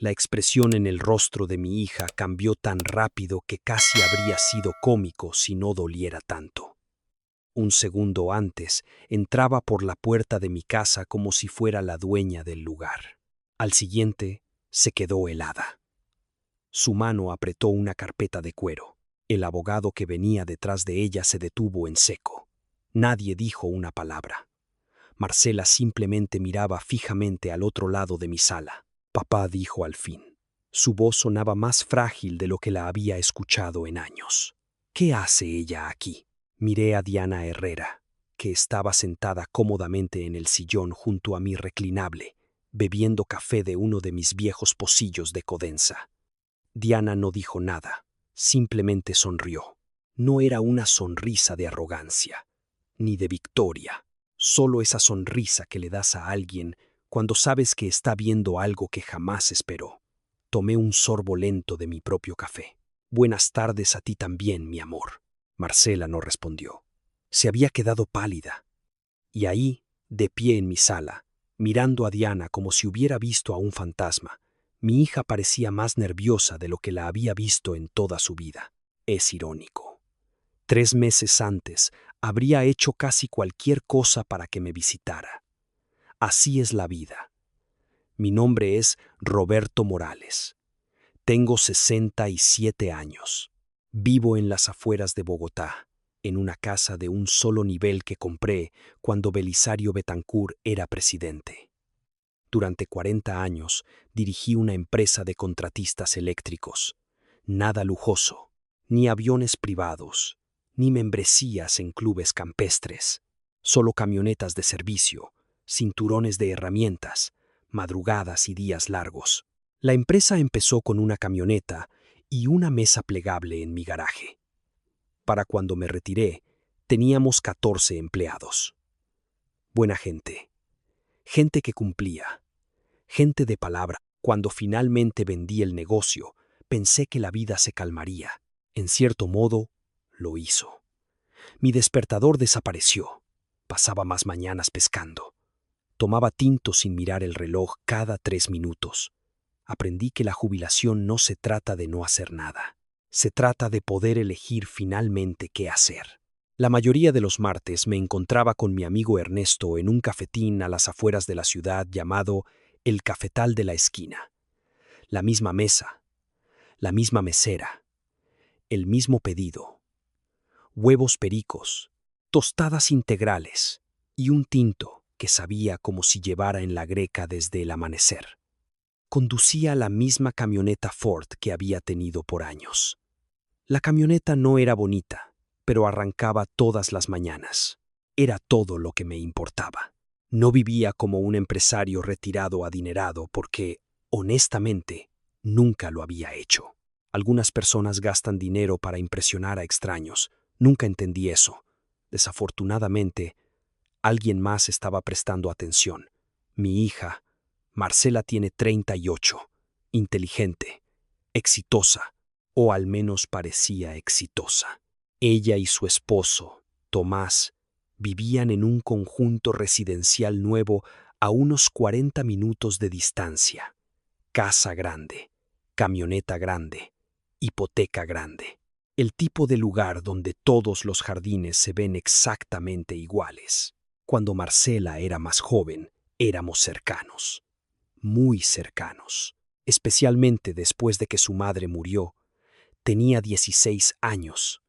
La expresión en el rostro de mi hija cambió tan rápido que casi habría sido cómico si no doliera tanto. Un segundo antes, entraba por la puerta de mi casa como si fuera la dueña del lugar. Al siguiente, se quedó helada. Su mano apretó una carpeta de cuero. El abogado que venía detrás de ella se detuvo en seco. Nadie dijo una palabra. Marcela simplemente miraba fijamente al otro lado de mi sala. Papá dijo al fin. Su voz sonaba más frágil de lo que la había escuchado en años. ¿Qué hace ella aquí? Miré a Diana Herrera, que estaba sentada cómodamente en el sillón junto a mi reclinable, bebiendo café de uno de mis viejos pocillos de Codensa. Diana no dijo nada, simplemente sonrió. No era una sonrisa de arrogancia, ni de victoria, solo esa sonrisa que le das a alguien cuando sabes que está viendo algo que jamás esperó. Tomé un sorbo lento de mi propio café. Buenas tardes a ti también, mi amor. Marcela no respondió. Se había quedado pálida. Y ahí, de pie en mi sala, mirando a Diana como si hubiera visto a un fantasma, mi hija parecía más nerviosa de lo que la había visto en toda su vida. Es irónico. 3 meses antes, habría hecho casi cualquier cosa para que me visitara. Así es la vida. Mi nombre es Roberto Morales. Tengo 67 años. Vivo en las afueras de Bogotá, en una casa de un solo nivel que compré cuando Belisario Betancur era presidente. Durante 40 años dirigí una empresa de contratistas eléctricos. Nada lujoso, ni aviones privados, ni membresías en clubes campestres. Solo camionetas de servicio, cinturones de herramientas, madrugadas y días largos. La empresa empezó con una camioneta y una mesa plegable en mi garaje. Para cuando me retiré, teníamos 14 empleados. Buena gente. Gente que cumplía. Gente de palabra. Cuando finalmente vendí el negocio, pensé que la vida se calmaría. En cierto modo, lo hizo. Mi despertador desapareció. Pasaba más mañanas pescando. Tomaba tinto sin mirar el reloj cada 3 minutos. Aprendí que la jubilación no se trata de no hacer nada. Se trata de poder elegir finalmente qué hacer. La mayoría de los martes me encontraba con mi amigo Ernesto en un cafetín a las afueras de la ciudad llamado El Cafetal de la Esquina. La misma mesa, la misma mesera, el mismo pedido. Huevos pericos, tostadas integrales y un tinto que sabía como si llevara en la greca desde el amanecer. Conducía la misma camioneta Ford que había tenido por años. La camioneta no era bonita, pero arrancaba todas las mañanas. Era todo lo que me importaba. No vivía como un empresario retirado adinerado porque, honestamente, nunca lo había hecho. Algunas personas gastan dinero para impresionar a extraños. Nunca entendí eso. Desafortunadamente, alguien más estaba prestando atención. Mi hija, Marcela, tiene 38, inteligente, exitosa, o al menos parecía exitosa. Ella y su esposo, Tomás, vivían en un conjunto residencial nuevo a unos 40 minutos de distancia. Casa grande, camioneta grande, hipoteca grande. El tipo de lugar donde todos los jardines se ven exactamente iguales. Cuando Marcela era más joven, éramos cercanos, muy cercanos, especialmente después de que su madre murió. Tenía 16 años,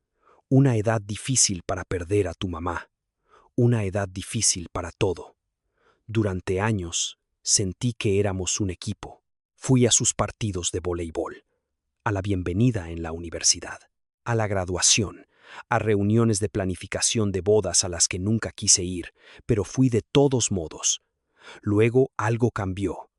una edad difícil para perder a tu mamá, una edad difícil para todo. Durante años sentí que éramos un equipo. Fui a sus partidos de voleibol, a la bienvenida en la universidad, a la graduación, a reuniones de planificación de bodas a las que nunca quise ir, pero fui de todos modos. Luego algo cambió.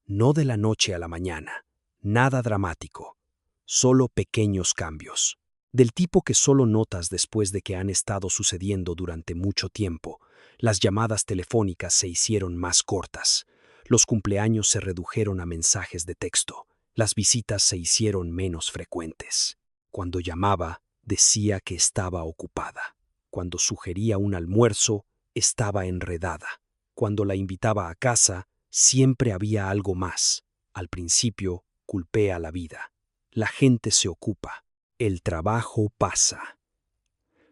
No de la noche a la mañana, nada dramático, solo pequeños cambios, del tipo que solo notas después de que han estado sucediendo durante mucho tiempo. Las llamadas telefónicas se hicieron más cortas, los cumpleaños se redujeron a mensajes de texto, las visitas se hicieron menos frecuentes. Cuando llamaba, decía que estaba ocupada. Cuando sugería un almuerzo, estaba enredada. Cuando la invitaba a casa, siempre había algo más. Al principio, culpé a la vida. La gente se ocupa. El trabajo pasa.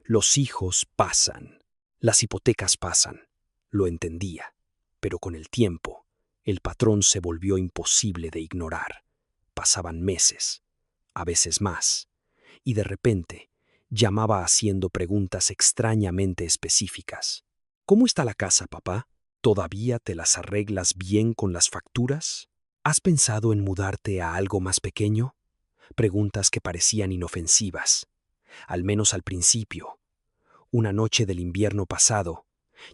Los hijos pasan. Las hipotecas pasan. Lo entendía. Pero con el tiempo, el patrón se volvió imposible de ignorar. Pasaban meses, a veces más, y de repente llamaba haciendo preguntas extrañamente específicas. ¿Cómo está la casa, papá? ¿Todavía te las arreglas bien con las facturas? ¿Has pensado en mudarte a algo más pequeño? Preguntas que parecían inofensivas, al menos al principio. Una noche del invierno pasado,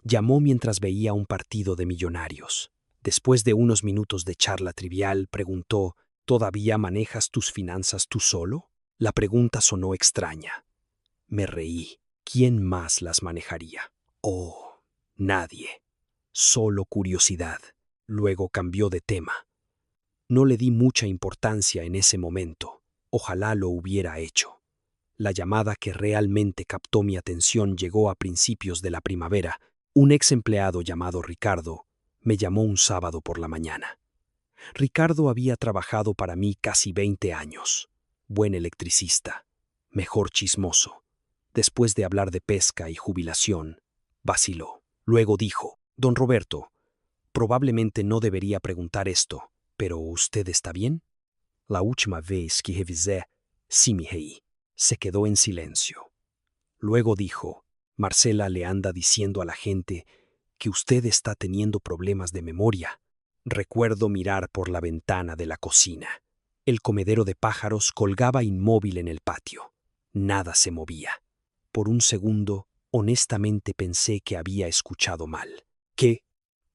llamó mientras veía un partido de Millonarios. Después de unos minutos de charla trivial, preguntó, ¿todavía manejas tus finanzas tú solo? La pregunta sonó extraña. Me reí. ¿Quién más las manejaría? Oh, nadie. Solo curiosidad. Luego cambió de tema. No le di mucha importancia en ese momento. Ojalá lo hubiera hecho. La llamada que realmente captó mi atención llegó a principios de la primavera. Un ex empleado llamado Ricardo me llamó un sábado por la mañana. Ricardo había trabajado para mí casi 20 años. Buen electricista, mejor chismoso. Después de hablar de pesca y jubilación, vaciló. Luego dijo, Don Roberto, probablemente no debería preguntar esto, pero ¿usted está bien? La última vez que revisé, sí me reí. Se quedó en silencio. Luego dijo, Marcela le anda diciendo a la gente que usted está teniendo problemas de memoria. Recuerdo mirar por la ventana de la cocina. El comedero de pájaros colgaba inmóvil en el patio. Nada se movía. Por un segundo, honestamente pensé que había escuchado mal. ¿Qué?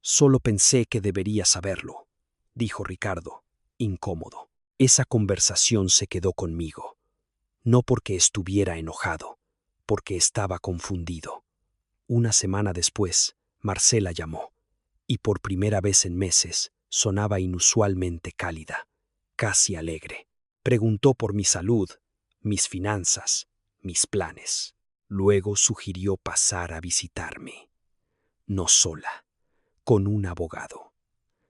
Solo pensé que debería saberlo, dijo Ricardo, incómodo. Esa conversación se quedó conmigo. No porque estuviera enojado, porque estaba confundido. Una semana después, Marcela llamó, y por primera vez en meses sonaba inusualmente cálida, casi alegre. Preguntó por mi salud, mis finanzas, mis planes. Luego sugirió pasar a visitarme. No sola, con un abogado.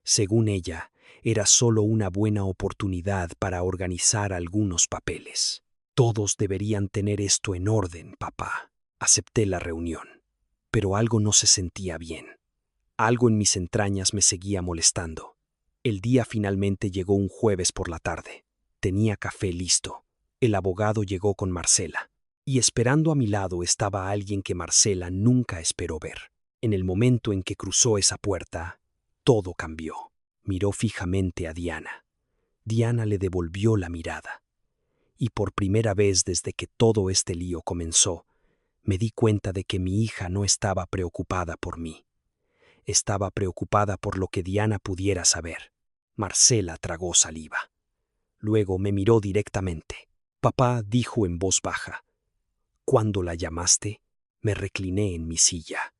Según ella, era solo una buena oportunidad para organizar algunos papeles. Todos deberían tener esto en orden, papá. Acepté la reunión, pero algo no se sentía bien. Algo en mis entrañas me seguía molestando. El día finalmente llegó un jueves por la tarde. Tenía café listo. El abogado llegó con Marcela. Y esperando a mi lado estaba alguien que Marcela nunca esperó ver. En el momento en que cruzó esa puerta, todo cambió. Miró fijamente a Diana. Diana le devolvió la mirada. Y por primera vez desde que todo este lío comenzó, me di cuenta de que mi hija no estaba preocupada por mí. Estaba preocupada por lo que Diana pudiera saber. Marcela tragó saliva. Luego me miró directamente. Papá dijo en voz baja. Cuando la llamaste, me recliné en mi silla.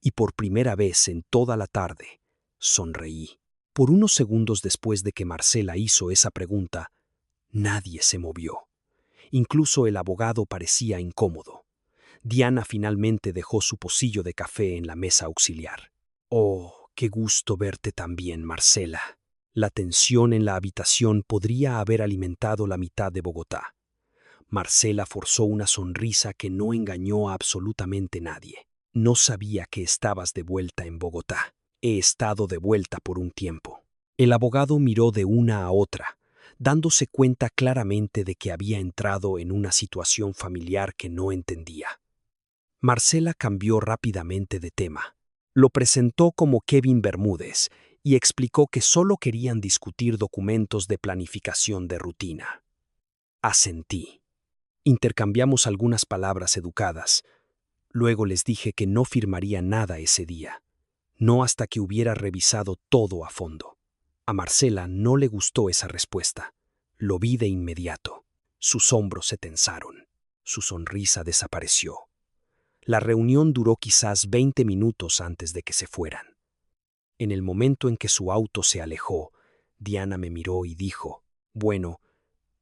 Y por primera vez en toda la tarde, sonreí. Por unos segundos después de que Marcela hizo esa pregunta, nadie se movió. Incluso el abogado parecía incómodo. Diana finalmente dejó su pocillo de café en la mesa auxiliar. Oh, qué gusto verte también, Marcela. La tensión en la habitación podría haber alimentado la mitad de Bogotá. Marcela forzó una sonrisa que no engañó a absolutamente nadie. No sabía que estabas de vuelta en Bogotá. He estado de vuelta por un tiempo. El abogado miró de una a otra, dándose cuenta claramente de que había entrado en una situación familiar que no entendía. Marcela cambió rápidamente de tema. Lo presentó como Kevin Bermúdez y explicó que solo querían discutir documentos de planificación de rutina. Asentí. Intercambiamos algunas palabras educadas. Luego les dije que no firmaría nada ese día, no hasta que hubiera revisado todo a fondo. A Marcela no le gustó esa respuesta. Lo vi de inmediato. Sus hombros se tensaron. Su sonrisa desapareció. La reunión duró quizás 20 minutos antes de que se fueran. En el momento en que su auto se alejó, Diana me miró y dijo, bueno,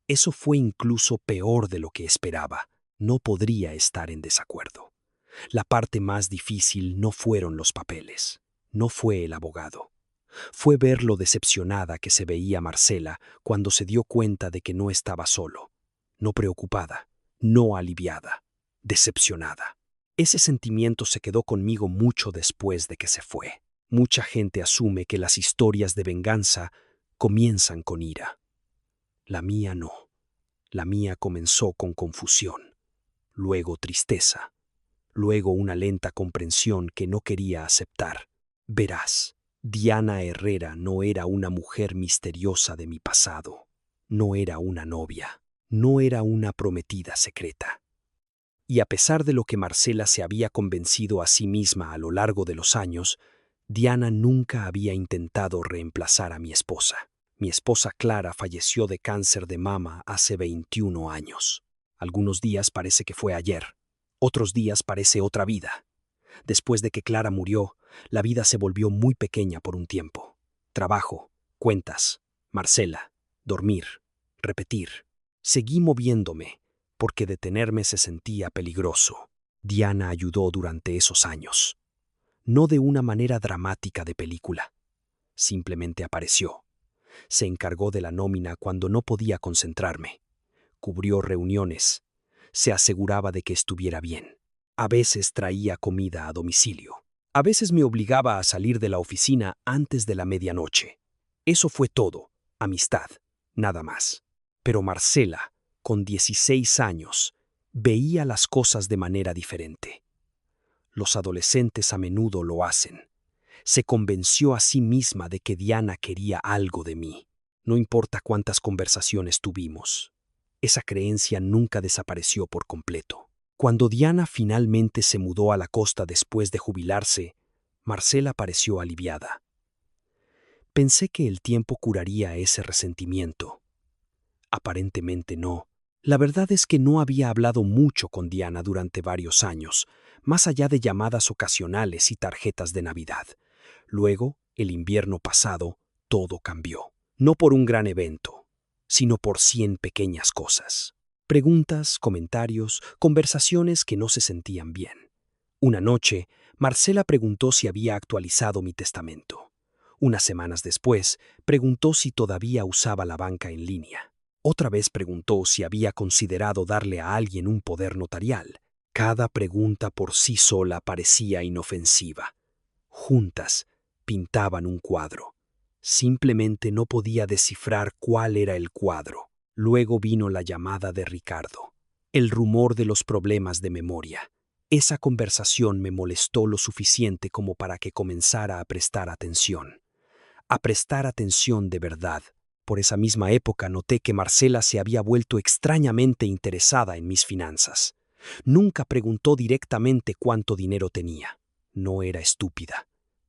eso fue incluso peor de lo que esperaba. No podría estar en desacuerdo. La parte más difícil no fueron los papeles, no fue el abogado. Fue ver lo decepcionada que se veía Marcela cuando se dio cuenta de que no estaba solo. No preocupada, no aliviada, decepcionada. Ese sentimiento se quedó conmigo mucho después de que se fue. Mucha gente asume que las historias de venganza comienzan con ira. La mía no. La mía comenzó con confusión, luego tristeza, luego una lenta comprensión que no quería aceptar. Verás, Diana Herrera no era una mujer misteriosa de mi pasado, no era una novia, no era una prometida secreta. Y a pesar de lo que Marcela se había convencido a sí misma a lo largo de los años, Diana nunca había intentado reemplazar a mi esposa. Mi esposa Clara falleció de cáncer de mama hace 21 años. Algunos días parece que fue ayer, otros días parece otra vida. Después de que Clara murió, la vida se volvió muy pequeña por un tiempo. Trabajo, cuentas, Marcela, dormir, repetir. Seguí moviéndome, porque detenerme se sentía peligroso. Diana ayudó durante esos años. No de una manera dramática de película. Simplemente apareció. Se encargó de la nómina cuando no podía concentrarme. Cubrió reuniones. Se aseguraba de que estuviera bien. A veces traía comida a domicilio. A veces me obligaba a salir de la oficina antes de la medianoche. Eso fue todo. Amistad. Nada más. Pero Marcela, con 16 años, veía las cosas de manera diferente. Los adolescentes a menudo lo hacen. Se convenció a sí misma de que Diana quería algo de mí. No importa cuántas conversaciones tuvimos. Esa creencia nunca desapareció por completo. Cuando Diana finalmente se mudó a la costa después de jubilarse, Marcela pareció aliviada. Pensé que el tiempo curaría ese resentimiento. Aparentemente no. La verdad es que no había hablado mucho con Diana durante varios años, más allá de llamadas ocasionales y tarjetas de Navidad. Luego, el invierno pasado, todo cambió. No por un gran evento, sino por 100 pequeñas cosas. Preguntas, comentarios, conversaciones que no se sentían bien. Una noche, Marcela preguntó si había actualizado mi testamento. Unas semanas después, preguntó si todavía usaba la banca en línea. Otra vez preguntó si había considerado darle a alguien un poder notarial. Cada pregunta por sí sola parecía inofensiva. Juntas, pintaban un cuadro. Simplemente no podía descifrar cuál era el cuadro. Luego vino la llamada de Ricardo. El rumor de los problemas de memoria. Esa conversación me molestó lo suficiente como para que comenzara a prestar atención. A prestar atención de verdad. Por esa misma época noté que Marcela se había vuelto extrañamente interesada en mis finanzas. Nunca preguntó directamente cuánto dinero tenía. No era estúpida,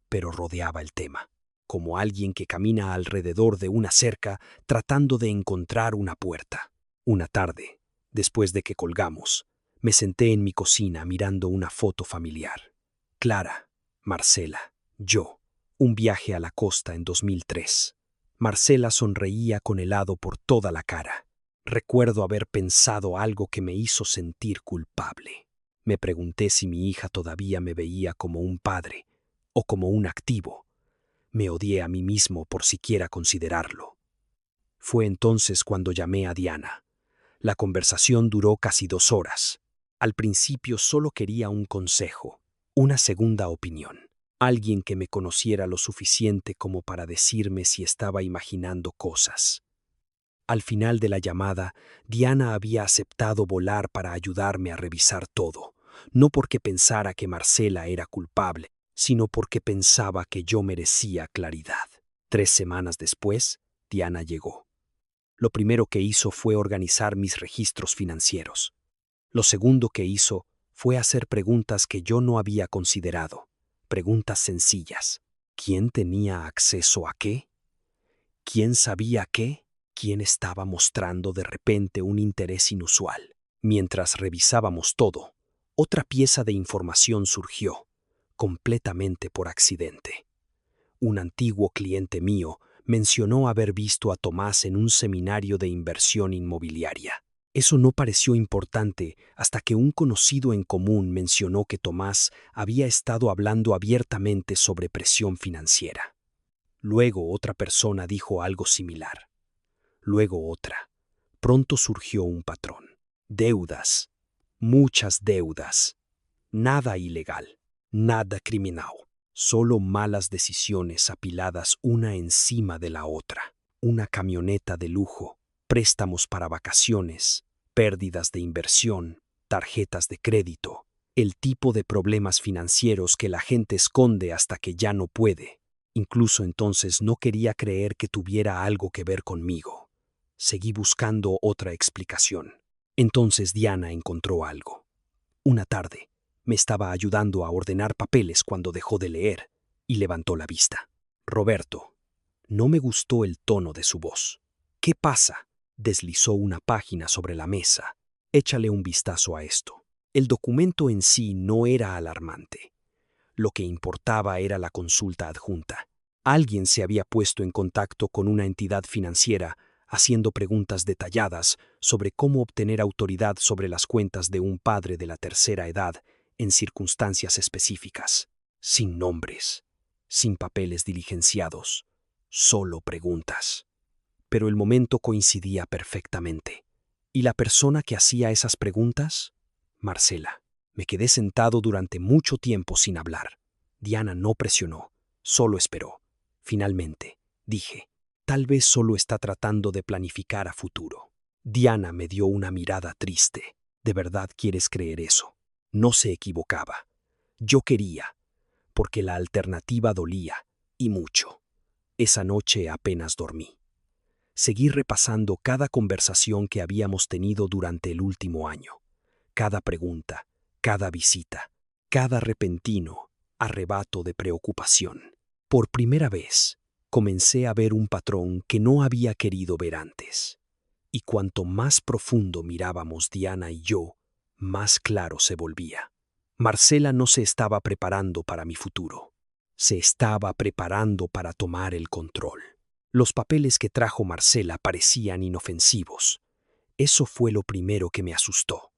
pero rodeaba el tema, como alguien que camina alrededor de una cerca tratando de encontrar una puerta. Una tarde, después de que colgamos, me senté en mi cocina mirando una foto familiar. Clara, Marcela, yo. Un viaje a la costa en 2003. Marcela sonreía con helado por toda la cara. Recuerdo haber pensado algo que me hizo sentir culpable. Me pregunté si mi hija todavía me veía como un padre o como un activo. Me odié a mí mismo por siquiera considerarlo. Fue entonces cuando llamé a Diana. La conversación duró casi 2 horas. Al principio solo quería un consejo, una segunda opinión. Alguien que me conociera lo suficiente como para decirme si estaba imaginando cosas. Al final de la llamada, Diana había aceptado volar para ayudarme a revisar todo, no porque pensara que Marcela era culpable, sino porque pensaba que yo merecía claridad. 3 semanas después, Diana llegó. Lo primero que hizo fue organizar mis registros financieros. Lo segundo que hizo fue hacer preguntas que yo no había considerado. Preguntas sencillas. ¿Quién tenía acceso a qué? ¿Quién sabía qué? ¿Quién estaba mostrando de repente un interés inusual? Mientras revisábamos todo, otra pieza de información surgió, completamente por accidente. Un antiguo cliente mío mencionó haber visto a Tomás en un seminario de inversión inmobiliaria. Eso no pareció importante hasta que un conocido en común mencionó que Tomás había estado hablando abiertamente sobre presión financiera. Luego otra persona dijo algo similar. Luego otra. Pronto surgió un patrón. Deudas. Muchas deudas. Nada ilegal. Nada criminal. Solo malas decisiones apiladas una encima de la otra. Una camioneta de lujo, préstamos para vacaciones, pérdidas de inversión, tarjetas de crédito, el tipo de problemas financieros que la gente esconde hasta que ya no puede. Incluso entonces no quería creer que tuviera algo que ver conmigo. Seguí buscando otra explicación. Entonces Diana encontró algo. Una tarde, me estaba ayudando a ordenar papeles cuando dejó de leer y levantó la vista. Roberto. No me gustó el tono de su voz. ¿Qué pasa? Deslizó una página sobre la mesa. Échale un vistazo a esto. El documento en sí no era alarmante. Lo que importaba era la consulta adjunta. Alguien se había puesto en contacto con una entidad financiera haciendo preguntas detalladas sobre cómo obtener autoridad sobre las cuentas de un padre de la tercera edad en circunstancias específicas, sin nombres, sin papeles diligenciados, solo preguntas. Pero el momento coincidía perfectamente. ¿Y la persona que hacía esas preguntas? Marcela. Me quedé sentado durante mucho tiempo sin hablar. Diana no presionó, solo esperó. Finalmente, dije, tal vez solo está tratando de planificar a futuro. Diana me dio una mirada triste. ¿De verdad quieres creer eso? No se equivocaba. Yo quería, porque la alternativa dolía, y mucho. Esa noche apenas dormí. Seguí repasando cada conversación que habíamos tenido durante el último año. Cada pregunta, cada visita, cada repentino arrebato de preocupación. Por primera vez, comencé a ver un patrón que no había querido ver antes. Y cuanto más profundo mirábamos Diana y yo, más claro se volvía. Marcela no se estaba preparando para mi futuro. Se estaba preparando para tomar el control. Los papeles que trajo Marcela parecían inofensivos. Eso fue lo primero que me asustó.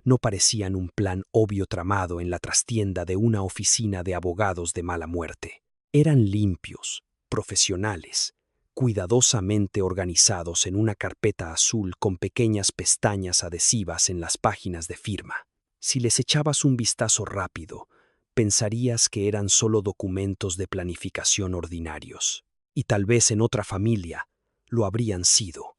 No parecían un plan obvio tramado en la trastienda de una oficina de abogados de mala muerte. Eran limpios, profesionales, cuidadosamente organizados en una carpeta azul con pequeñas pestañas adhesivas en las páginas de firma. Si les echabas un vistazo rápido, pensarías que eran solo documentos de planificación ordinarios. Y tal vez en otra familia lo habrían sido,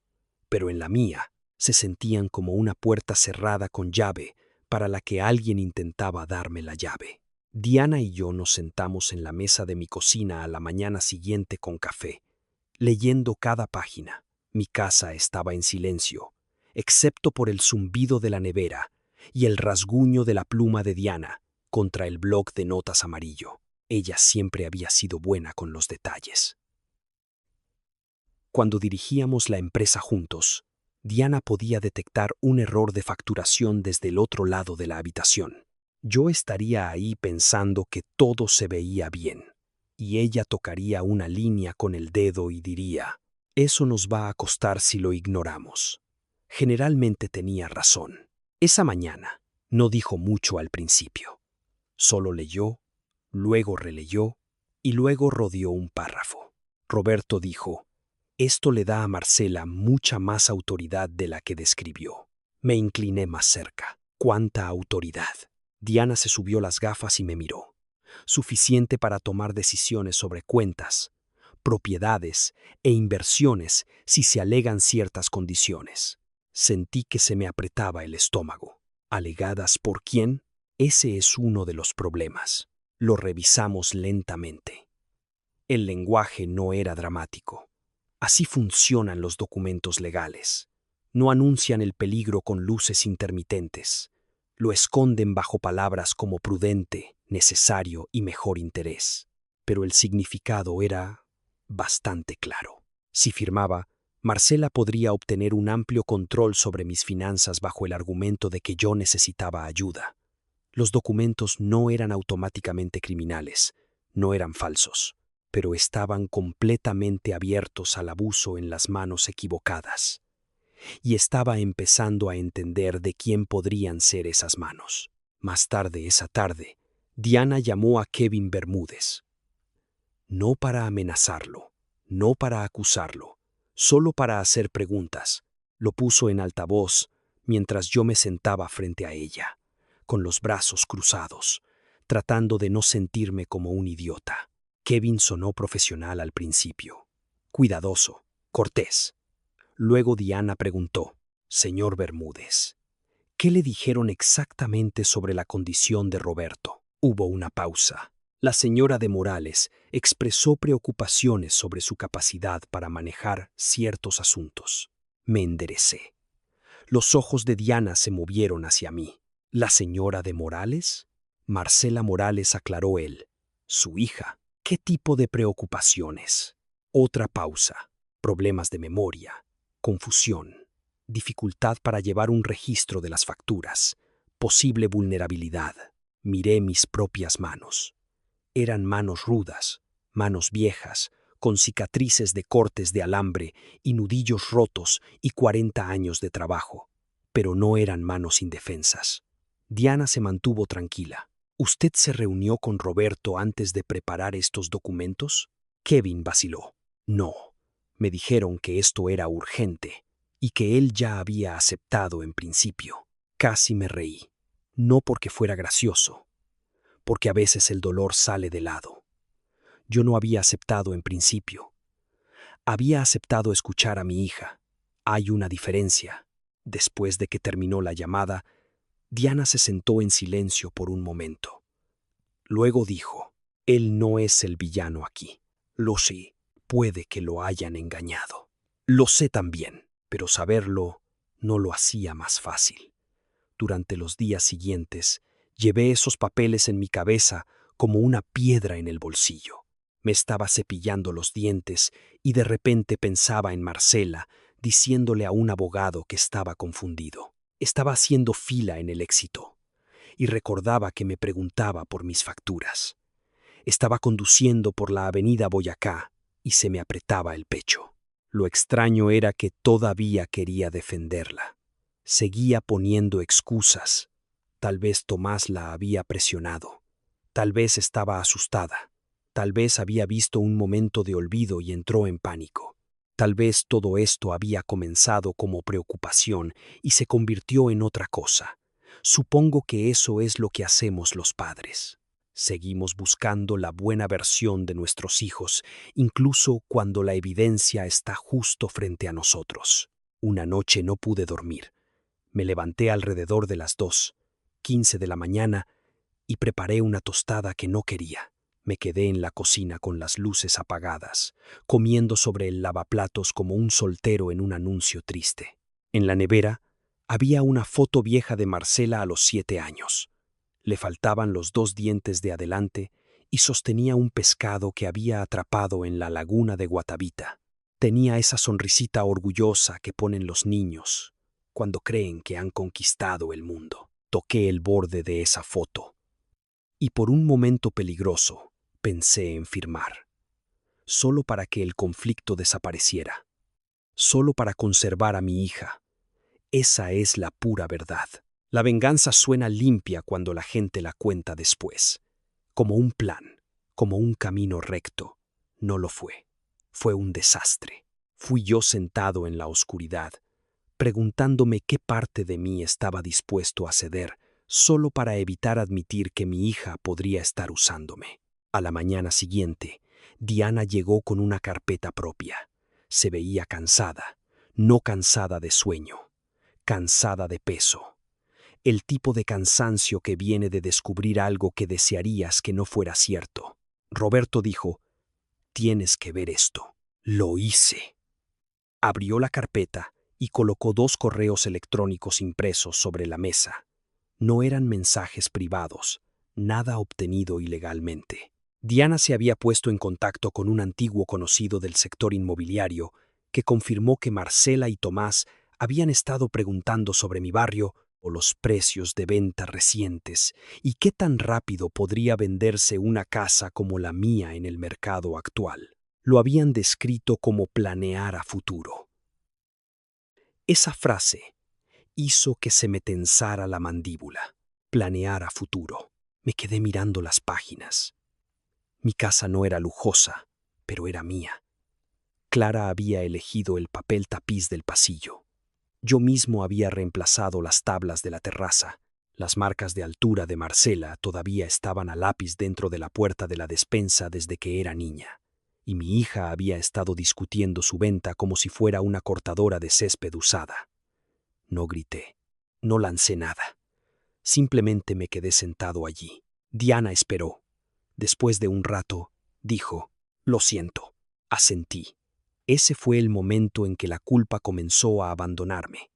pero en la mía se sentían como una puerta cerrada con llave para la que alguien intentaba darme la llave. Diana y yo nos sentamos en la mesa de mi cocina a la mañana siguiente con café, leyendo cada página. Mi casa estaba en silencio, excepto por el zumbido de la nevera y el rasguño de la pluma de Diana contra el bloc de notas amarillo. Ella siempre había sido buena con los detalles. Cuando dirigíamos la empresa juntos, Diana podía detectar un error de facturación desde el otro lado de la habitación. Yo estaría ahí pensando que todo se veía bien, y ella tocaría una línea con el dedo y diría, eso nos va a costar si lo ignoramos. Generalmente tenía razón. Esa mañana no dijo mucho al principio. Solo leyó, luego releyó y luego rodeó un párrafo. Roberto dijo, esto le da a Marcela mucha más autoridad de la que describió. Me incliné más cerca. ¿Cuánta autoridad? Diana se subió las gafas y me miró. Suficiente para tomar decisiones sobre cuentas, propiedades e inversiones si se alegan ciertas condiciones. Sentí que se me apretaba el estómago. ¿Alegadas por quién? Ese es uno de los problemas. Lo revisamos lentamente. El lenguaje no era dramático. Así funcionan los documentos legales. No anuncian el peligro con luces intermitentes. Lo esconden bajo palabras como prudente, necesario y mejor interés. Pero el significado era bastante claro. Si firmaba, Marcela podría obtener un amplio control sobre mis finanzas bajo el argumento de que yo necesitaba ayuda. Los documentos no eran automáticamente criminales, no eran falsos, pero estaban completamente abiertos al abuso en las manos equivocadas. Y estaba empezando a entender de quién podrían ser esas manos. Más tarde esa tarde, Diana llamó a Kevin Bermúdez. No para amenazarlo, no para acusarlo, solo para hacer preguntas. Lo puso en altavoz mientras yo me sentaba frente a ella, con los brazos cruzados, tratando de no sentirme como un idiota. Kevin sonó profesional al principio, cuidadoso, cortés. Luego Diana preguntó, «Señor Bermúdez, ¿qué le dijeron exactamente sobre la condición de Roberto?» Hubo una pausa. La señora de Morales expresó preocupaciones sobre su capacidad para manejar ciertos asuntos. Me enderecé. Los ojos de Diana se movieron hacia mí. ¿La señora de Morales? Marcela Morales, aclaró él. Su hija. ¿Qué tipo de preocupaciones? Otra pausa. Problemas de memoria, confusión, dificultad para llevar un registro de las facturas, posible vulnerabilidad. Miré mis propias manos. Eran manos rudas, manos viejas, con cicatrices de cortes de alambre y nudillos rotos y 40 años de trabajo. Pero no eran manos indefensas. Diana se mantuvo tranquila. ¿Usted se reunió con Roberto antes de preparar estos documentos? Kevin vaciló. No. Me dijeron que esto era urgente y que él ya había aceptado en principio. Casi me reí. No porque fuera gracioso, porque a veces el dolor sale de lado. Yo no había aceptado en principio. Había aceptado escuchar a mi hija. Hay una diferencia. Después de que terminó la llamada, Diana se sentó en silencio por un momento. Luego dijo, «Él no es el villano aquí. Lo sé, puede que lo hayan engañado. Lo sé también, pero saberlo no lo hacía más fácil». Durante los días siguientes, llevé esos papeles en mi cabeza como una piedra en el bolsillo. Me estaba cepillando los dientes y de repente pensaba en Marcela, diciéndole a un abogado que estaba confundido. Estaba haciendo fila en el Éxito y recordaba que me preguntaba por mis facturas. Estaba conduciendo por la avenida Boyacá y se me apretaba el pecho. Lo extraño era que todavía quería defenderla. Seguía poniendo excusas. Tal vez Tomás la había presionado. Tal vez estaba asustada. Tal vez había visto un momento de olvido y entró en pánico. Tal vez todo esto había comenzado como preocupación y se convirtió en otra cosa. Supongo que eso es lo que hacemos los padres. Seguimos buscando la buena versión de nuestros hijos, incluso cuando la evidencia está justo frente a nosotros. Una noche no pude dormir. Me levanté alrededor de las 2:15 de la mañana y preparé una tostada que no quería. Me quedé en la cocina con las luces apagadas, comiendo sobre el lavaplatos como un soltero en un anuncio triste. En la nevera había una foto vieja de Marcela a los 7 años. Le faltaban los 2 dientes de adelante y sostenía un pescado que había atrapado en la laguna de Guatavita. Tenía esa sonrisita orgullosa que ponen los niños cuando creen que han conquistado el mundo. Toqué el borde de esa foto y por un momento peligroso pensé en firmar, solo para que el conflicto desapareciera, solo para conservar a mi hija. Esa es la pura verdad. La venganza suena limpia cuando la gente la cuenta después, como un plan, como un camino recto. No lo fue. Fue un desastre. Fui yo sentado en la oscuridad, preguntándome qué parte de mí estaba dispuesto a ceder solo para evitar admitir que mi hija podría estar usándome. A la mañana siguiente, Diana llegó con una carpeta propia. Se veía cansada, no cansada de sueño, cansada de peso. El tipo de cansancio que viene de descubrir algo que desearías que no fuera cierto. Roberto dijo, «Tienes que ver esto». Lo hice. Abrió la carpeta y colocó 2 correos electrónicos impresos sobre la mesa. No eran mensajes privados, nada obtenido ilegalmente. Diana se había puesto en contacto con un antiguo conocido del sector inmobiliario que confirmó que Marcela y Tomás habían estado preguntando sobre mi barrio o los precios de venta recientes y qué tan rápido podría venderse una casa como la mía en el mercado actual. Lo habían descrito como planear a futuro. Esa frase hizo que se me tensara la mandíbula. Planear a futuro. Me quedé mirando las páginas. Mi casa no era lujosa, pero era mía. Clara había elegido el papel tapiz del pasillo. Yo mismo había reemplazado las tablas de la terraza. Las marcas de altura de Marcela todavía estaban a lápiz dentro de la puerta de la despensa desde que era niña, y mi hija había estado discutiendo su venta como si fuera una cortadora de césped usada. No grité, no lancé nada. Simplemente me quedé sentado allí. Diana esperó. Después de un rato, dijo, «Lo siento». Asentí. Ese fue el momento en que la culpa comenzó a abandonarme.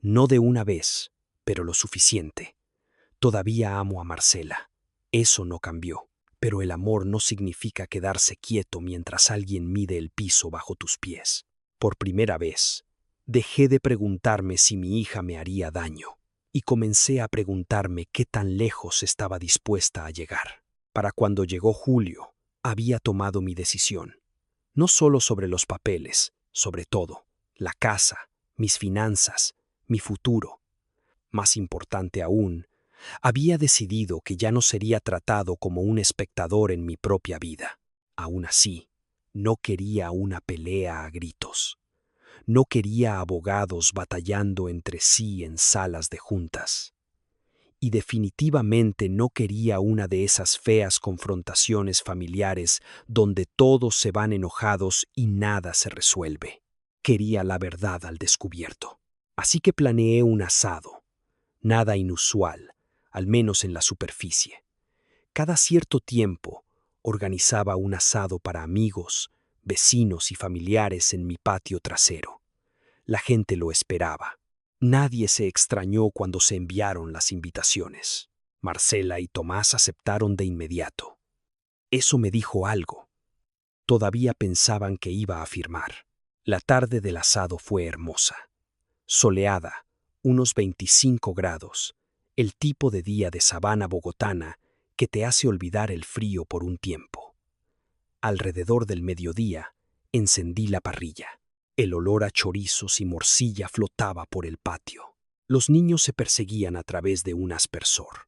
No de una vez, pero lo suficiente. Todavía amo a Marcela. Eso no cambió. Pero el amor no significa quedarse quieto mientras alguien mide el piso bajo tus pies. Por primera vez, dejé de preguntarme si mi hija me haría daño y comencé a preguntarme qué tan lejos estaba dispuesta a llegar. Para cuando llegó julio, había tomado mi decisión. No solo sobre los papeles, sobre todo, la casa, mis finanzas, mi futuro. Más importante aún, había decidido que ya no sería tratado como un espectador en mi propia vida. Aún así, no quería una pelea a gritos. No quería abogados batallando entre sí en salas de juntas. Y definitivamente no quería una de esas feas confrontaciones familiares donde todos se van enojados y nada se resuelve. Quería la verdad al descubierto. Así que planeé un asado. Nada inusual, al menos en la superficie. Cada cierto tiempo organizaba un asado para amigos, vecinos y familiares en mi patio trasero. La gente lo esperaba. Nadie se extrañó cuando se enviaron las invitaciones. Marcela y Tomás aceptaron de inmediato. Eso me dijo algo. Todavía pensaban que iba a firmar. La tarde del asado fue hermosa. Soleada, unos 25 grados, el tipo de día de sabana bogotana que te hace olvidar el frío por un tiempo. Alrededor del mediodía, encendí la parrilla. El olor a chorizos y morcilla flotaba por el patio. Los niños se perseguían a través de un aspersor.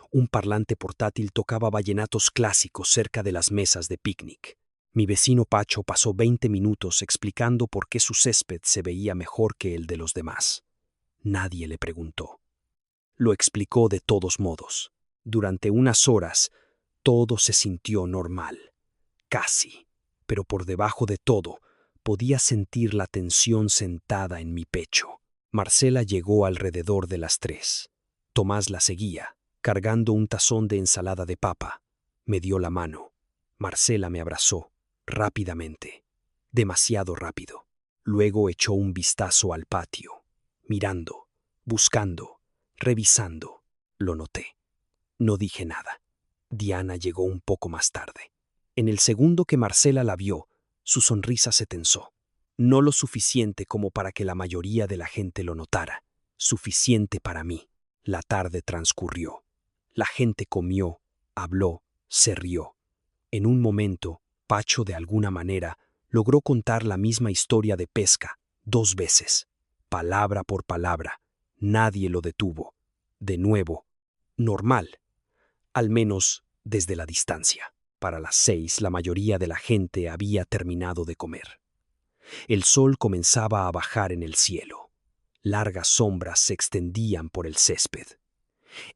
Un parlante portátil tocaba vallenatos clásicos cerca de las mesas de picnic. Mi vecino Pacho pasó 20 minutos explicando por qué su césped se veía mejor que el de los demás. Nadie le preguntó. Lo explicó de todos modos. Durante unas horas, todo se sintió normal. Casi. Pero por debajo de todo, podía sentir la tensión sentada en mi pecho. Marcela llegó alrededor de las 3. Tomás la seguía, cargando un tazón de ensalada de papa. Me dio la mano. Marcela me abrazó, rápidamente. Demasiado rápido. Luego echó un vistazo al patio, mirando, buscando, revisando. Lo noté. No dije nada. Diana llegó un poco más tarde. En el segundo que Marcela la vio, su sonrisa se tensó. No lo suficiente como para que la mayoría de la gente lo notara. Suficiente para mí. La tarde transcurrió. La gente comió, habló, se rió. En un momento, Pacho de alguna manera logró contar la misma historia de pesca 2 veces. Palabra por palabra. Nadie lo detuvo. De nuevo, normal. Al menos desde la distancia. Para las 6 la mayoría de la gente había terminado de comer. El sol comenzaba a bajar en el cielo. Largas sombras se extendían por el césped.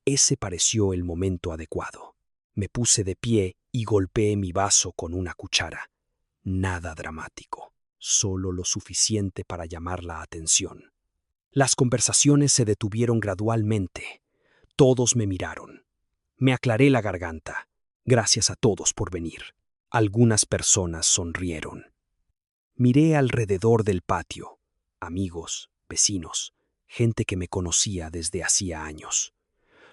Ese pareció el momento adecuado. Me puse de pie y golpeé mi vaso con una cuchara. Nada dramático, solo lo suficiente para llamar la atención. Las conversaciones se detuvieron gradualmente. Todos me miraron. Me aclaré la garganta. Gracias a todos por venir. Algunas personas sonrieron. Miré alrededor del patio. Amigos, vecinos, gente que me conocía desde hacía años.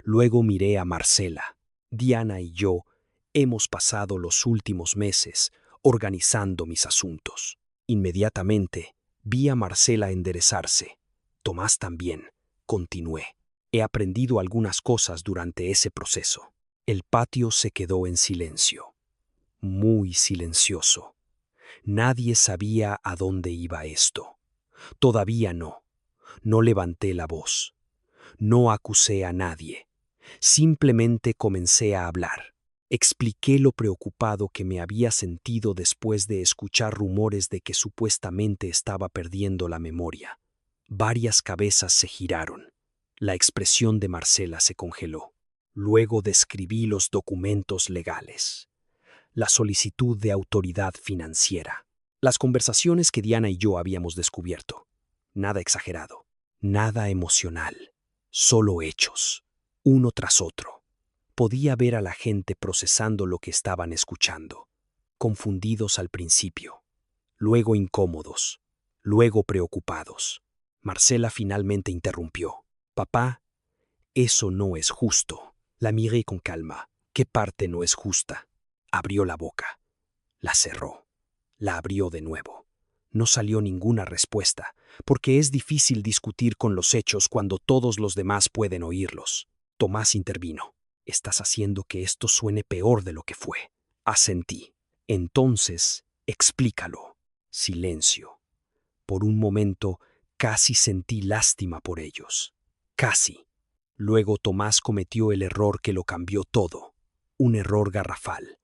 Luego miré a Marcela. Diana y yo hemos pasado los últimos meses organizando mis asuntos. Inmediatamente vi a Marcela enderezarse. Tomás también. Continué. He aprendido algunas cosas durante ese proceso. El patio se quedó en silencio. Muy silencioso. Nadie sabía a dónde iba esto. Todavía no. No levanté la voz. No acusé a nadie. Simplemente comencé a hablar. Expliqué lo preocupado que me había sentido después de escuchar rumores de que supuestamente estaba perdiendo la memoria. Varias cabezas se giraron. La expresión de Marcela se congeló. Luego describí los documentos legales, la solicitud de autoridad financiera, las conversaciones que Diana y yo habíamos descubierto. Nada exagerado, nada emocional, solo hechos, uno tras otro. Podía ver a la gente procesando lo que estaban escuchando, confundidos al principio, luego incómodos, luego preocupados. Marcela finalmente interrumpió. Papá, eso no es justo. La miré con calma. ¿Qué parte no es justa? Abrió la boca. La cerró. La abrió de nuevo. No salió ninguna respuesta, porque es difícil discutir con los hechos cuando todos los demás pueden oírlos. Tomás intervino. Estás haciendo que esto suene peor de lo que fue. Asentí. Entonces, explícalo. Silencio. Por un momento, casi sentí lástima por ellos. Casi. Luego Tomás cometió el error que lo cambió todo. Un error garrafal.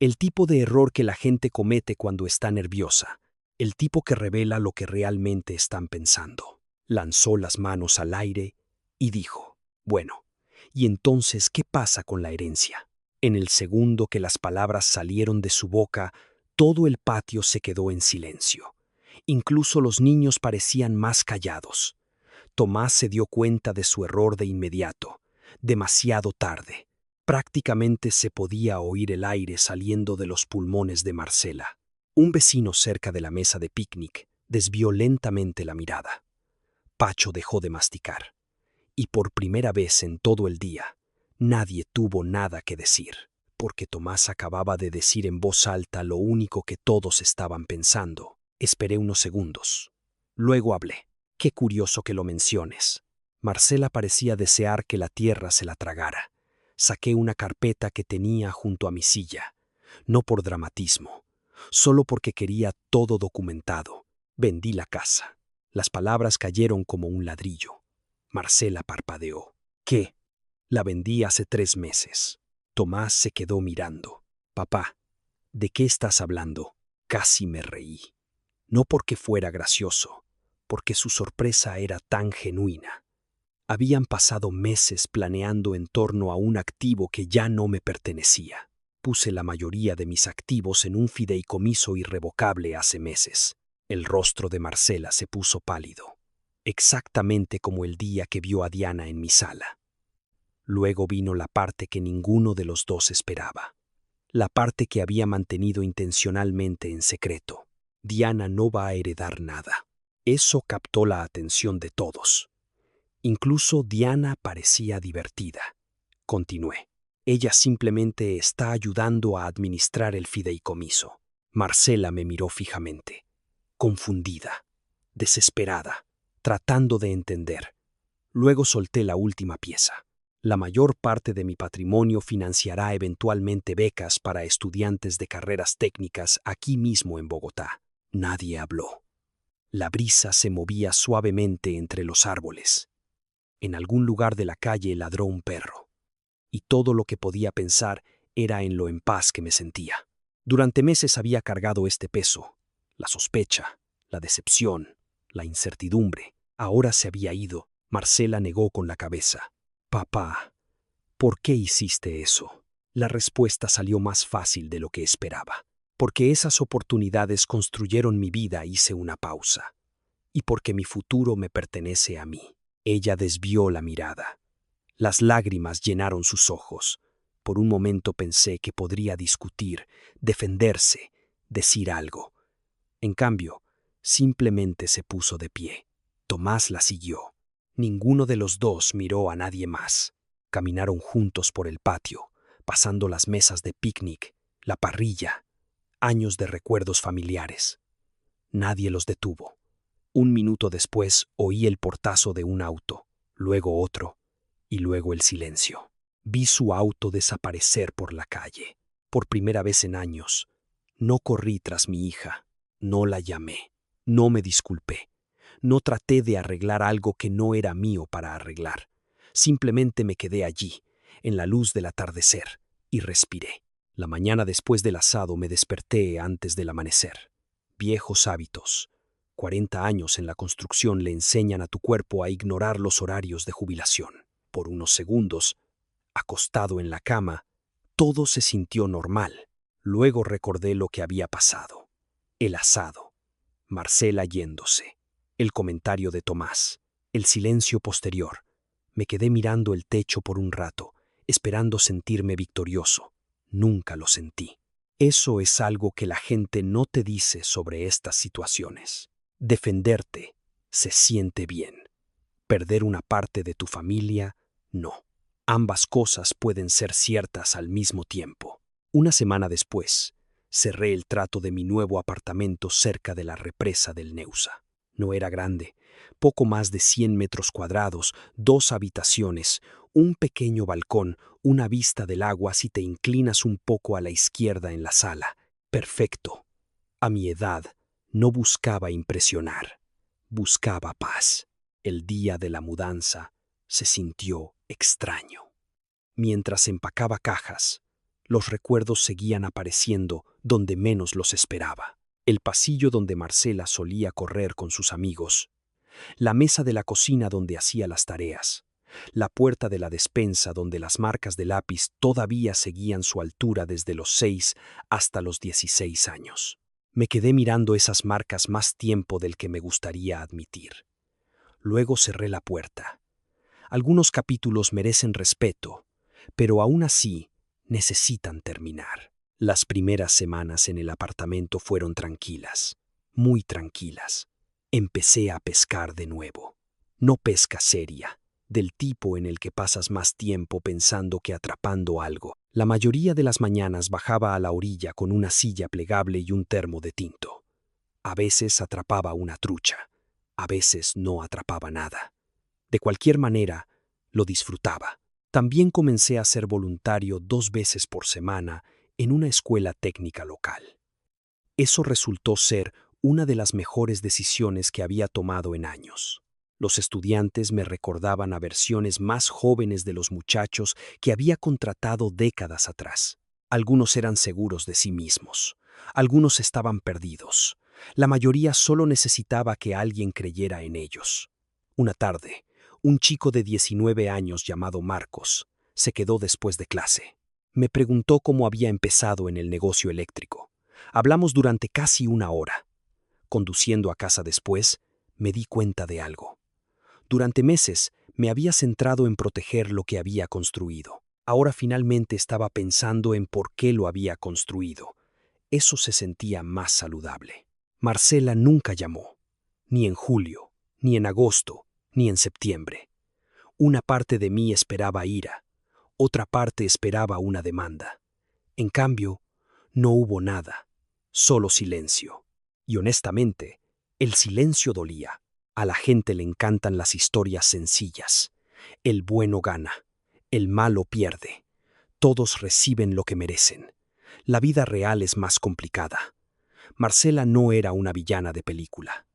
El tipo de error que la gente comete cuando está nerviosa. El tipo que revela lo que realmente están pensando. Lanzó las manos al aire y dijo, bueno, ¿y entonces qué pasa con la herencia? En el segundo que las palabras salieron de su boca, todo el patio se quedó en silencio. Incluso los niños parecían más callados. Tomás se dio cuenta de su error de inmediato, demasiado tarde. Prácticamente se podía oír el aire saliendo de los pulmones de Marcela. Un vecino cerca de la mesa de picnic desvió lentamente la mirada. Pacho dejó de masticar. Y por primera vez en todo el día, nadie tuvo nada que decir, porque Tomás acababa de decir en voz alta lo único que todos estaban pensando. Esperé unos segundos. Luego hablé. Qué curioso que lo menciones. Marcela parecía desear que la tierra se la tragara. Saqué una carpeta que tenía junto a mi silla, no por dramatismo, solo porque quería todo documentado. Vendí la casa. Las palabras cayeron como un ladrillo. Marcela parpadeó. ¿Qué? La vendí hace 3 meses. Tomás se quedó mirando. Papá, ¿de qué estás hablando? Casi me reí. No porque fuera gracioso, porque su sorpresa era tan genuina. Habían pasado meses planeando en torno a un activo que ya no me pertenecía. Puse la mayoría de mis activos en un fideicomiso irrevocable hace meses. El rostro de Marcela se puso pálido, exactamente como el día que vio a Diana en mi sala. Luego vino la parte que ninguno de los dos esperaba, la parte que había mantenido intencionalmente en secreto. Diana no va a heredar nada. Eso captó la atención de todos. Incluso Diana parecía divertida. Continué. Ella simplemente está ayudando a administrar el fideicomiso. Marcela me miró fijamente, confundida, desesperada, tratando de entender. Luego solté la última pieza. La mayor parte de mi patrimonio financiará eventualmente becas para estudiantes de carreras técnicas aquí mismo en Bogotá. Nadie habló. La brisa se movía suavemente entre los árboles. En algún lugar de la calle ladró un perro. Y todo lo que podía pensar era en lo en paz que me sentía. Durante meses había cargado este peso, la sospecha, la decepción, la incertidumbre. Ahora se había ido. Marcela negó con la cabeza. Papá, ¿por qué hiciste eso? La respuesta salió más fácil de lo que esperaba. Porque esas oportunidades construyeron mi vida, hice una pausa. Y porque mi futuro me pertenece a mí. Ella desvió la mirada. Las lágrimas llenaron sus ojos. Por un momento pensé que podría discutir, defenderse, decir algo. En cambio, simplemente se puso de pie. Tomás la siguió. Ninguno de los dos miró a nadie más. Caminaron juntos por el patio, pasando las mesas de picnic, la parrilla, años de recuerdos familiares. Nadie los detuvo. 1 minuto después oí el portazo de un auto, luego otro, y luego el silencio. Vi su auto desaparecer por la calle. Por primera vez en años, no corrí tras mi hija, no la llamé, no me disculpé, no traté de arreglar algo que no era mío para arreglar. Simplemente me quedé allí, en la luz del atardecer, y respiré. La mañana después del asado me desperté antes del amanecer. Viejos hábitos. 40 años en la construcción le enseñan a tu cuerpo a ignorar los horarios de jubilación. Por unos segundos, acostado en la cama, todo se sintió normal. Luego recordé lo que había pasado. El asado, Marcela yéndose, el comentario de Tomás, el silencio posterior. Me quedé mirando el techo por un rato, esperando sentirme victorioso. Nunca lo sentí. Eso es algo que la gente no te dice sobre estas situaciones. Defenderte se siente bien. Perder una parte de tu familia, no. Ambas cosas pueden ser ciertas al mismo tiempo. Una semana después, cerré el trato de mi nuevo apartamento cerca de la represa del Neusa. No era grande, poco más de 100 metros cuadrados, 2 habitaciones, un pequeño balcón, una vista del agua si te inclinas un poco a la izquierda en la sala. Perfecto. A mi edad, no buscaba impresionar, buscaba paz. El día de la mudanza se sintió extraño. Mientras empacaba cajas, los recuerdos seguían apareciendo donde menos los esperaba. El pasillo donde Marcela solía correr con sus amigos, la mesa de la cocina donde hacía las tareas, la puerta de la despensa donde las marcas de lápiz todavía seguían su altura desde los 6 hasta los 16 años. Me quedé mirando esas marcas más tiempo del que me gustaría admitir. Luego cerré la puerta. Algunos capítulos merecen respeto, pero aún así necesitan terminar. Las primeras semanas en el apartamento fueron tranquilas, muy tranquilas. Empecé a pescar de nuevo. No pesca seria, del tipo en el que pasas más tiempo pensando que atrapando algo. La mayoría de las mañanas bajaba a la orilla con una silla plegable y un termo de tinto. A veces atrapaba una trucha, a veces no atrapaba nada. De cualquier manera, lo disfrutaba. También comencé a ser voluntario 2 veces por semana en una escuela técnica local. Eso resultó ser una de las mejores decisiones que había tomado en años. Los estudiantes me recordaban a versiones más jóvenes de los muchachos que había contratado décadas atrás. Algunos eran seguros de sí mismos, algunos estaban perdidos. La mayoría solo necesitaba que alguien creyera en ellos. Una tarde, un chico de 19 años llamado Marcos se quedó después de clase. Me preguntó cómo había empezado en el negocio eléctrico. Hablamos durante casi una hora. Conduciendo a casa después, me di cuenta de algo. Durante meses me había centrado en proteger lo que había construido. Ahora finalmente estaba pensando en por qué lo había construido. Eso se sentía más saludable. Marcela nunca llamó, ni en julio, ni en agosto, ni en septiembre. Una parte de mí esperaba ira, otra parte esperaba una demanda. En cambio, no hubo nada, solo silencio. Y honestamente, el silencio dolía. A la gente le encantan las historias sencillas. El bueno gana, el malo pierde. Todos reciben lo que merecen. La vida real es más complicada. Marcela no era una villana de película.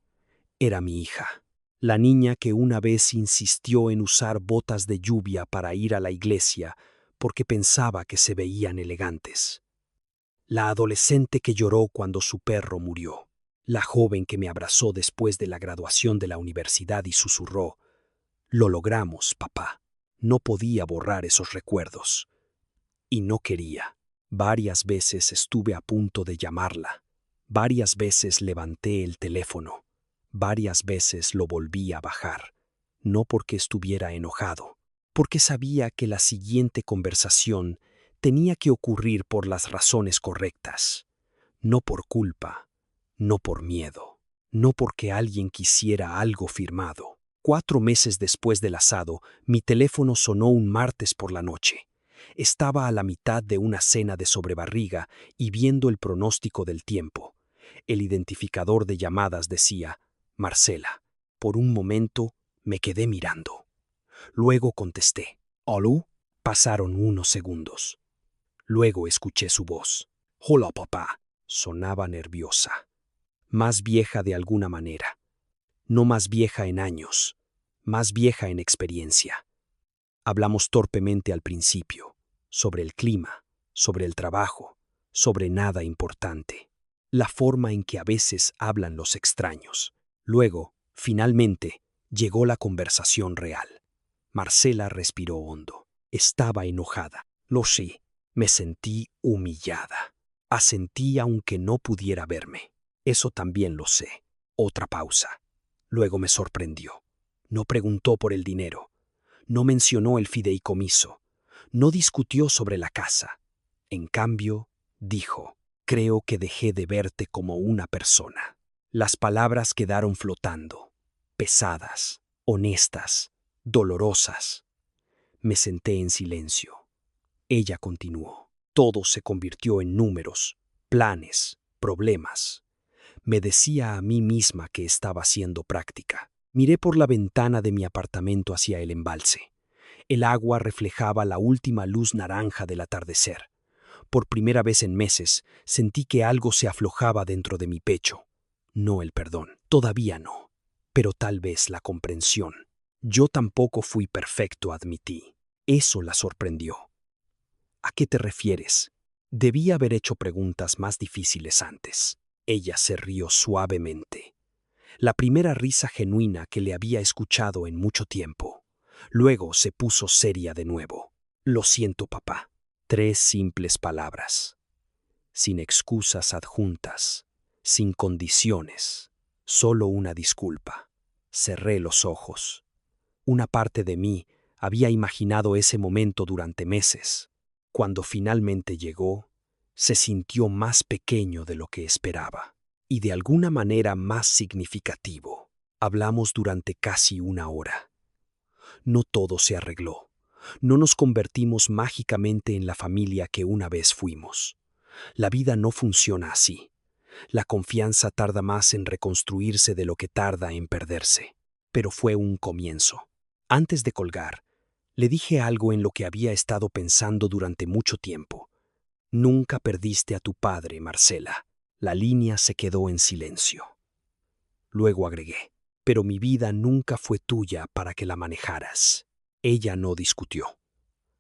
Era mi hija, la niña que una vez insistió en usar botas de lluvia para ir a la iglesia porque pensaba que se veían elegantes. La adolescente que lloró cuando su perro murió. La joven que me abrazó después de la graduación de la universidad y susurró: «Lo logramos, papá». No podía borrar esos recuerdos. Y no quería. Varias veces estuve a punto de llamarla. Varias veces levanté el teléfono. Varias veces lo volví a bajar. No porque estuviera enojado, porque sabía que la siguiente conversación tenía que ocurrir por las razones correctas. No por culpa, no por miedo, no porque alguien quisiera algo firmado. 4 meses después del asado, mi teléfono sonó un martes por la noche. Estaba a la mitad de una cena de sobrebarriga y viendo el pronóstico del tiempo. El identificador de llamadas decía: Marcela. Por un momento me quedé mirando. Luego contesté: ¿Aló? Pasaron unos segundos. Luego escuché su voz. Hola, papá. Sonaba nerviosa. Más vieja de alguna manera. No más vieja en años, más vieja en experiencia. Hablamos torpemente al principio, sobre el clima, sobre el trabajo, sobre nada importante. La forma en que a veces hablan los extraños. Luego, finalmente, llegó la conversación real. Marcela respiró hondo. Estaba enojada. Lo sé. Me sentí humillada. Asentí aunque no pudiera verme. Eso también lo sé. Otra pausa. Luego me sorprendió. No preguntó por el dinero. No mencionó el fideicomiso. No discutió sobre la casa. En cambio, dijo, creo que dejé de verte como una persona. Las palabras quedaron flotando, pesadas, honestas, dolorosas. Me senté en silencio. Ella continuó. Todo se convirtió en números, planes, problemas. Me decía a mí misma que estaba siendo práctica. Miré por la ventana de mi apartamento hacia el embalse. El agua reflejaba la última luz naranja del atardecer. Por primera vez en meses, sentí que algo se aflojaba dentro de mi pecho. No el perdón, todavía no, pero tal vez la comprensión. Yo tampoco fui perfecto, admití. Eso la sorprendió. ¿A qué te refieres? Debí haber hecho preguntas más difíciles antes. Ella se rió suavemente. La primera risa genuina que le había escuchado en mucho tiempo. Luego se puso seria de nuevo. Lo siento, papá. 3 simples palabras. Sin excusas adjuntas, sin condiciones, solo una disculpa. Cerré los ojos. Una parte de mí había imaginado ese momento durante meses. Cuando finalmente llegó, se sintió más pequeño de lo que esperaba y de alguna manera más significativo. Hablamos durante casi 1 hora. No todo se arregló. No nos convertimos mágicamente en la familia que una vez fuimos. La vida no funciona así. La confianza tarda más en reconstruirse de lo que tarda en perderse. Pero fue un comienzo. Antes de colgar, le dije algo en lo que había estado pensando durante mucho tiempo. Nunca perdiste a tu padre, Marcela. La línea se quedó en silencio. Luego agregué, pero mi vida nunca fue tuya para que la manejaras. Ella no discutió.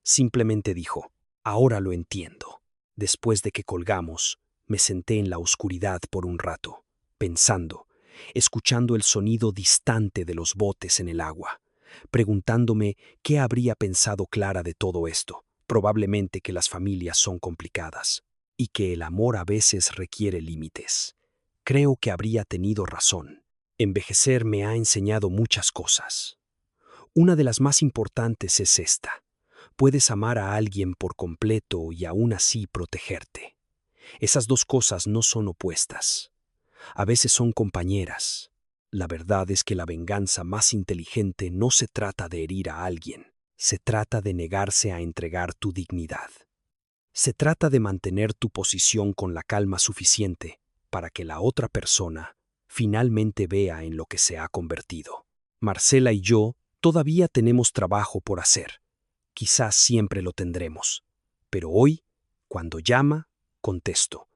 Simplemente dijo, ahora lo entiendo. Después de que colgamos, me senté en la oscuridad por un rato, pensando, escuchando el sonido distante de los botes en el agua, preguntándome qué habría pensado Clara de todo esto. Probablemente que las familias son complicadas y que el amor a veces requiere límites. Creo que habría tenido razón. Envejecer me ha enseñado muchas cosas. Una de las más importantes es esta. Puedes amar a alguien por completo y aún así protegerte. Esas dos cosas no son opuestas. A veces son compañeras. La verdad es que la venganza más inteligente no se trata de herir a alguien. Se trata de negarse a entregar tu dignidad. Se trata de mantener tu posición con la calma suficiente para que la otra persona finalmente vea en lo que se ha convertido. Marcela y yo todavía tenemos trabajo por hacer. Quizás siempre lo tendremos. Pero hoy, cuando llama, contesto.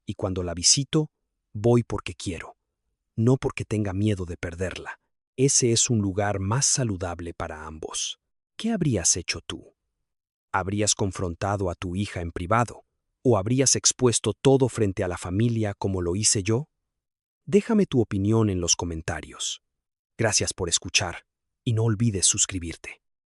Y cuando la visito, voy porque quiero, no porque tenga miedo de perderla. Ese es un lugar más saludable para ambos. ¿Qué habrías hecho tú? ¿Habrías confrontado a tu hija en privado? ¿O habrías expuesto todo frente a la familia como lo hice yo? Déjame tu opinión en los comentarios. Gracias por escuchar y no olvides suscribirte.